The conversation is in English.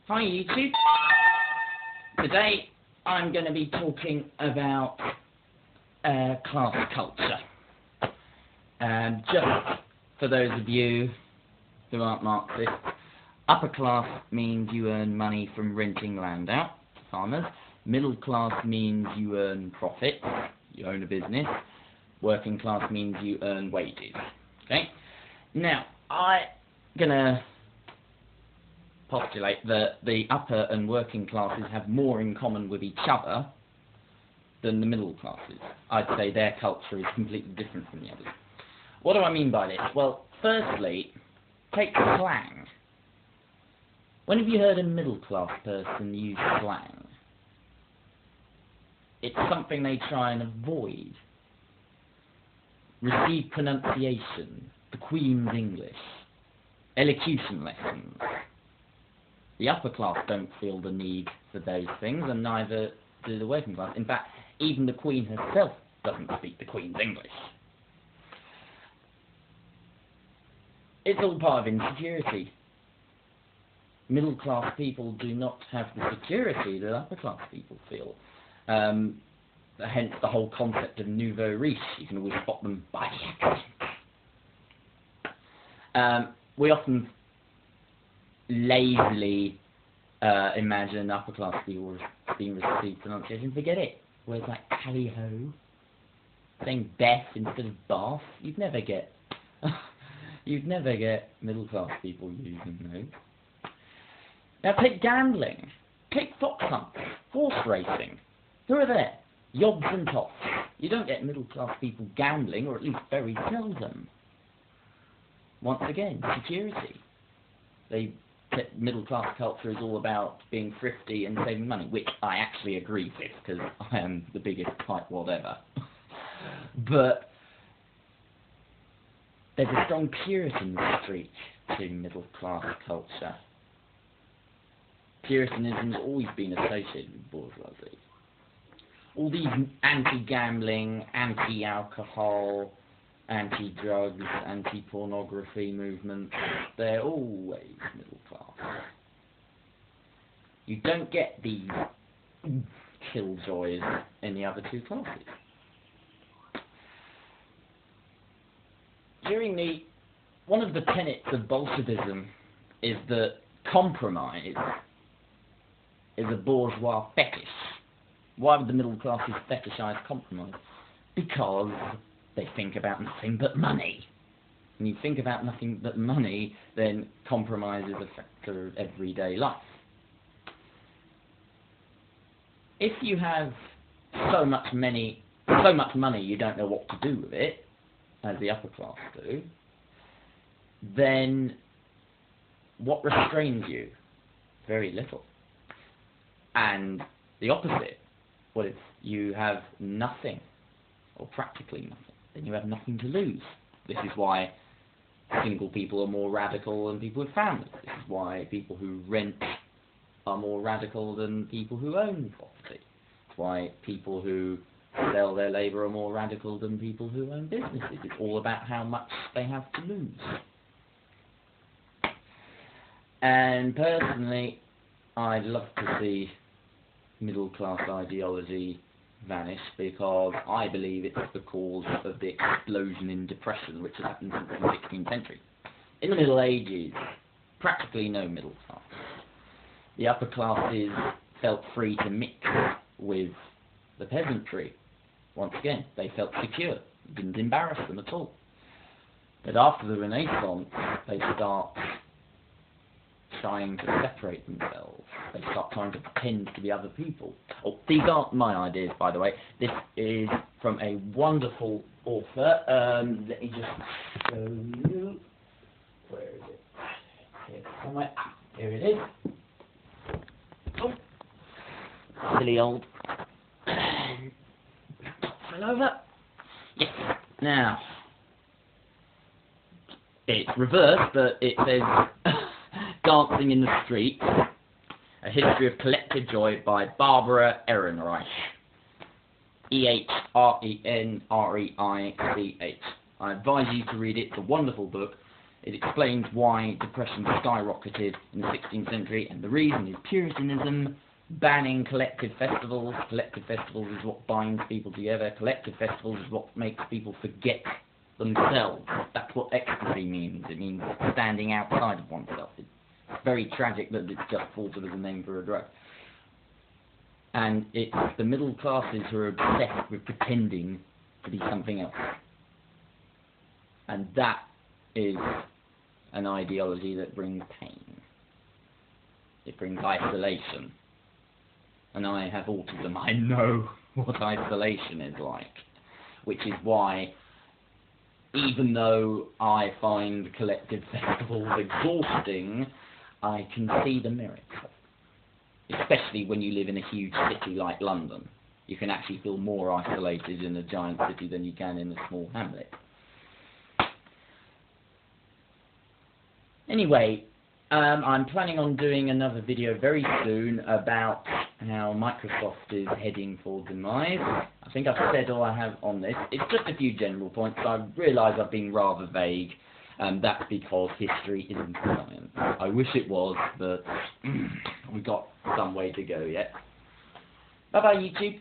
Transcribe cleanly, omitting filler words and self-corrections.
Hi YouTube. Today I'm going to be talking about class culture. Just for those of you who aren't Marxists, upper class means you earn money from renting land out to farmers. Middle class means you earn profits, you own a business. Working class means you earn wages. Okay? Now, I'm going to postulate that the upper and working classes have more in common with each other than the middle classes. I'd say their culture is completely different from the others. What do I mean by this? Well, firstly, take slang. When have you heard a middle class person use slang? It's something they try and avoid. Receive pronunciation, the Queen's English, elocution lessons. The upper class don't feel the need for those things, and neither do the working class. In fact, even the Queen herself doesn't speak the Queen's English. It's all part of insecurity. Middle class people do not have the security that upper class people feel. Hence the whole concept of nouveau riche. You can always spot them by the accent. We often lazily imagine upper class people being received pronunciation. Forget it. Words like tally-ho, saying Beth instead of bath. You'd never get middle class people using those. Now take gambling, take fox hunts, horse racing. Who are there? Yobs and tops. You don't get middle class people gambling, or at least very seldom. Once again, security. Middle class culture is all about being thrifty and saving money, which I actually agree with, because I am the biggest tightwad ever. But there's a strong Puritan streak to middle class culture. Puritanism has always been associated with bourgeoisie. All these anti-gambling, anti-alcohol, anti-drugs, anti-pornography movements, they're always middle class. You don't get these killjoys in the other two classes. One of the tenets of Bolshevism is that compromise is a bourgeois fetish. Why would the middle classes fetishize compromise? Because they think about nothing but money. When you think about nothing but money, then compromise is a factor of everyday life. If you have so much money you don't know what to do with it, as the upper class do, then what restrains you? Very little. And the opposite. What if you have nothing, or practically nothing? Then you have nothing to lose. This is why single people are more radical than people with families. This is why people who rent are more radical than people who own property. It's why people who sell their labour are more radical than people who own businesses. It's all about how much they have to lose. And personally, I'd love to see middle class ideology vanish, because I believe it's the cause of the explosion in depression which has happened since the 16th century. In the Middle Ages, practically no middle class. The upper classes felt free to mix with the peasantry. Once again, they felt secure. It didn't embarrass them at all. But after the Renaissance, they start trying to separate themselves. They start trying to pretend to be other people. Oh, these aren't my ideas, by the way. This is from a wonderful author. Let me just show you. Where is it? Here somewhere. Ah, here it is. Oh, silly old fell over. Yes. Now, it's reversed, but it says Dancing in the Streets, A History of Collective Joy by Barbara Ehrenreich. E-H-R-E-N-R-E-I-C-H. I advise you to read it. It's a wonderful book. It explains why depression skyrocketed in the 16th century, and the reason is Puritanism, banning collective festivals. Collective festivals is what binds people together. Collective festivals is what makes people forget themselves. That's what ecstasy means. It means standing outside of oneself. It's very tragic that it's just thought of as a name for a drug. And it's the middle classes who are obsessed with pretending to be something else. And that is an ideology that brings pain. It brings isolation. And I have autism. I know what isolation is like. Which is why, even though I find collective festivals exhausting, I can see the merits of it. Especially when you live in a huge city like London. You can actually feel more isolated in a giant city than you can in a small hamlet. Anyway, I'm planning on doing another video very soon about how Microsoft is heading for demise. I think I've said all I have on this. It's just a few general points. I realise I've been rather vague, and that's because history isn't science. I wish it was, but we've got some way to go yet. Bye bye, YouTube.